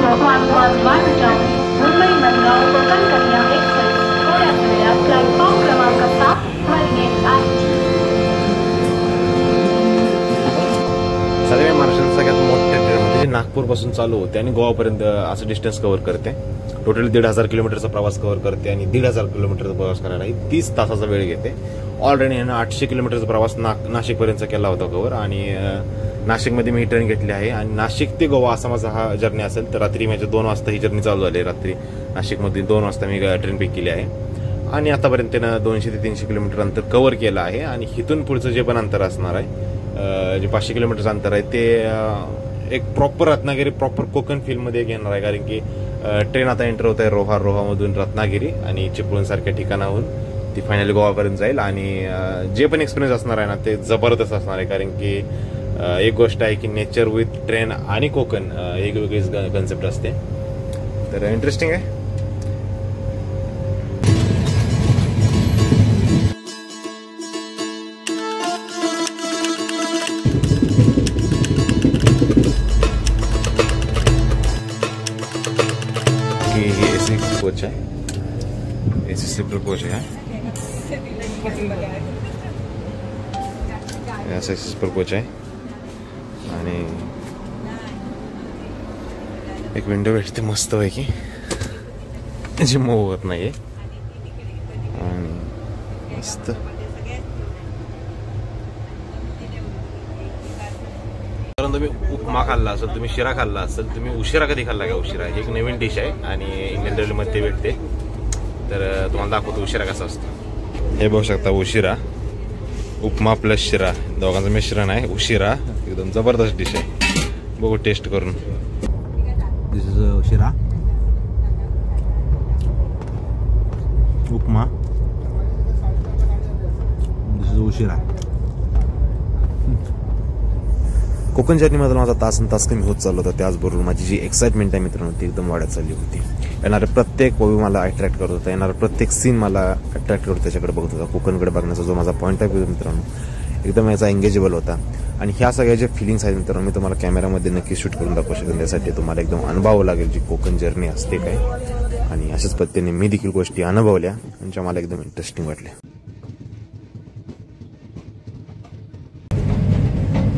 Mumbai Mangaon Konkan Kanya express थोड्याच वेळात platform क्रमांक 7 वर येत आहे. सगळ्या महाराष्ट्रात सगळ्यात मोठ्या ट्रेन म्हणजे नागपूरपासून चालू होते आणि गोवापर्यंत असं डिस्टन्स कव्हर करते. टोटल 1,500 किलोमीटरचा प्रवास कव्हर करते आणि 1,500 किलोमीटरचा प्रवास करायला 30 तासाचा वेळ घेते. ऑलरेडी यानं 800 किलोमीटरचा प्रवास नाशिकपर्यंत केला होता कव्हर आणि नाशिकमध्ये मी ही ट्रेन घेतली आहे आणि नाशिक ते गोवा असा माझा हा जर्नी असेल. तर रात्री माझ्या 2 वाजता ही जर्नी चालू झाली. रात्री नाशिकमध्ये 2 वाजता मी ट्रेन पिक केली आहे आणि आतापर्यंत त्यानं 200 ते 300 किलोमीटर अंतर कव्हर केलं आहे. आणि इथून पुढचं जे पण अंतर असणार आहे, जे 500 किलोमीटरचं अंतर आहे, ते एक प्रॉपर रत्नागिरी प्रॉपर कोकण फिल्ममध्ये घेणार आहे. कारण की ट्रेन आता एंटर होत आहे रोहामधून रत्नागिरी आणि चिपळूण सारख्या ठिकाणाहून ती फायनली गोवापर्यंत जाईल. आणि जे पण एक्सपिरियन्स असणार आहे ना ते जबरदस्त असणार आहे. कारण की एक गोष्ट आहे की नेचर विथ ट्रेन आणि कोकण एक वेगळीच कन्सेप्ट असते. तर इंटरेस्टिंग आहे. ही एसी कोच आहे, एसी स्लीपर कोच आहे. ऐसा स्लीपर कोच आहे आणि एक विंडो भेटते मस्त पैकी जी मूव होत नाहीये आणि मस्त. तुम्ही उपमा खाल्ला असेल, तुम्ही शिरा खाल्ला असेल, तुम्ही उशिरा कधी खाल्ला का? उशिरा ही एक नवीन डिश आहे आणि इंडियन रेल्वेमध्ये भेटते. तर तुम्हाला दाखवतो उशिरा कसा असतो. हे बघू शकता, उशिरा उपमा प्लस शिरा दोघांचं मिश्रण आहे. उशिरा एकदम जबरदस्त डिश आहे. बघू टेस्ट करून. दिस इज उशिरा उपमा, दिस इज उशिरा. कोकण जर्नीमध्ये माझा तास कमी होत चालला होता. त्याचबरोबर माझी जी एक्साइटमेंट आहे मित्रांनो ती एकदम वाढत चालली होती. येणारं प्रत्येक मूवी मला अट्रॅक्ट करत होता, येणारं प्रत्येक सीन मला अट्रॅक्ट करत त्याच्याकडे बघत होता. कोकणकडे बघण्याचा जो माझा पॉईंट ऑफ व्ह्यू मित्रांनो एकदम याचा एंगेजेबल होता. आणि ह्या सगळ्या ज्या फिलिंग्स आहेत मित्रांनो मी तुम्हाला कॅमेरामध्ये नक्की शूट करून दाखवू शकेन. त्यासाठी तुम्हाला एकदम अनुभवावं लागेल जी कोकण जर्नी असते काय. आणि अशाच पद्धतीने मी देखील गोष्टी अनुभवल्या आणि ज्या मला एकदम इंटरेस्टिंग वाटल्या.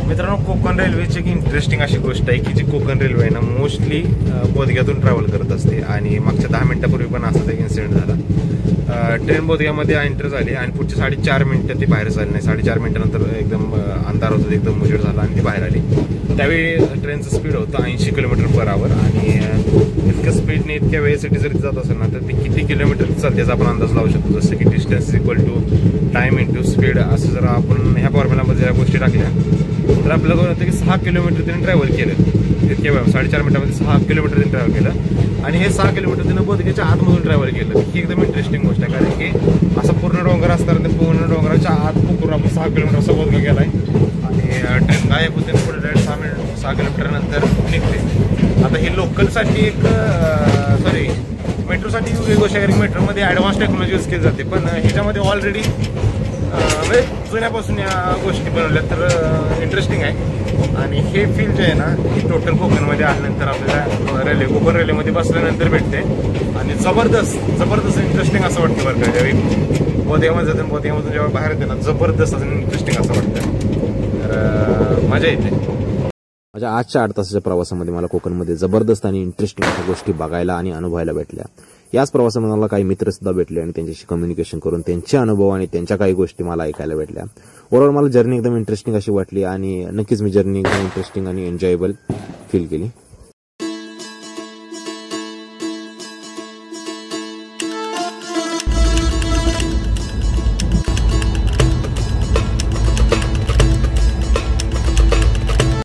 मित्रांनो कोकण रेल्वेची एक इंटरेस्टिंग अशी गोष्ट आहे की जी कोकण रेल्वे आहे ना मोस्टली बोधग्यातून ट्रॅव्हल करत असते. आणि मागच्या 10 मिनिटापूर्वी पण असाच एक इन्सिडेंट झाला. ट्रेन बोधग्यामध्ये एंटर झाली आणि पुढची 4.5 मिनिटं ती बाहेर झाली नाही. 4.5 मिनिटानंतर एकदम अंधार होता, एकदम उजेड झाला आणि ती बाहेर आली. त्यावेळी ट्रेनचं स्पीड होतं 80 किलोमीटर पर आवर. आणि इतक्या स्पीडने इतक्या वेळेसाठी जर जात असेल ना तर ती किती किलोमीटर चालते याचा आपण अंदाज लावू शकतो. जसं की distance equal to time into speed असं जर आपण ह्या फॉर्म्युलामध्ये या गोष्टी टाकल्या तर आपल्याला होतं की 6 किलोमीटर त्यांनी ट्रॅव्हल केलं. इतक्या वेळ 4.5 मिनिटामध्ये 6 किलोमीटर त्यांनी ट्रॅव्हल केलं. आणि हे 6 किलोमीटर त्यांना बोधग्याच्या आतमधून ट्रॅव्हल केलं. ही एकदम इंटरेस्टिंग गोष्ट आहे. कारण की असं पूर्ण डोंगर असताना ते पूर्ण डोंगराच्या आत पुकरून आपण 6 किलोमीटर असं बोधगा गेला आहे. आणि ट्रेन गायब होते पुढे डायरेक्ट 6 किलोमीटर नंतर निघते. आता ही लोकलसाठी एक सॉरी मेट्रोसाठी वेगळी गोष्ट आहे. कारण मेट्रोमध्ये ॲडव्हान्स टेक्नॉलॉजी यूज केली जाते. पण ह्याच्यामध्ये ऑलरेडी म्हणजे जुन्यापासून या गोष्टी बनवल्या तर इंटरेस्टिंग आहे. आणि हे फील जे आहे ना ही टोटल कोकणमध्ये आल्यानंतर आपल्याला कोकण रेल्वेमध्ये बसल्यानंतर भेटते. आणि जबरदस्त इंटरेस्टिंग असं वाटतं बरं का. ज्यावेळी बोधग्यामध्ये जातं बोधग्यामधून जेव्हा बाहेर येते ना जबरदस्त असं इंटरेस्टिंग असं वाटतं. तर मजा येते. माझ्या आजच्या 8 तासाच्या प्रवासामध्ये मला कोकणमध्ये जबरदस्त आणि इंटरेस्टिंग अशा गोष्टी बघायला आणि अनुभवायला भेटल्या. याच प्रवासामध्ये मला काही मित्र सुद्धा भेटले आणि त्यांच्याशी कम्युनिकेशन करून त्यांचे अनुभव आणि त्यांच्या काही गोष्टी मला ऐकायला भेटल्या. ओव्हरऑल मला जर्नी एकदम इंटरेस्टिंग अशी वाटली आणि नक्कीच मी जर्नी एकदम इंटरेस्टिंग आणि एन्जॉयबल फील केली.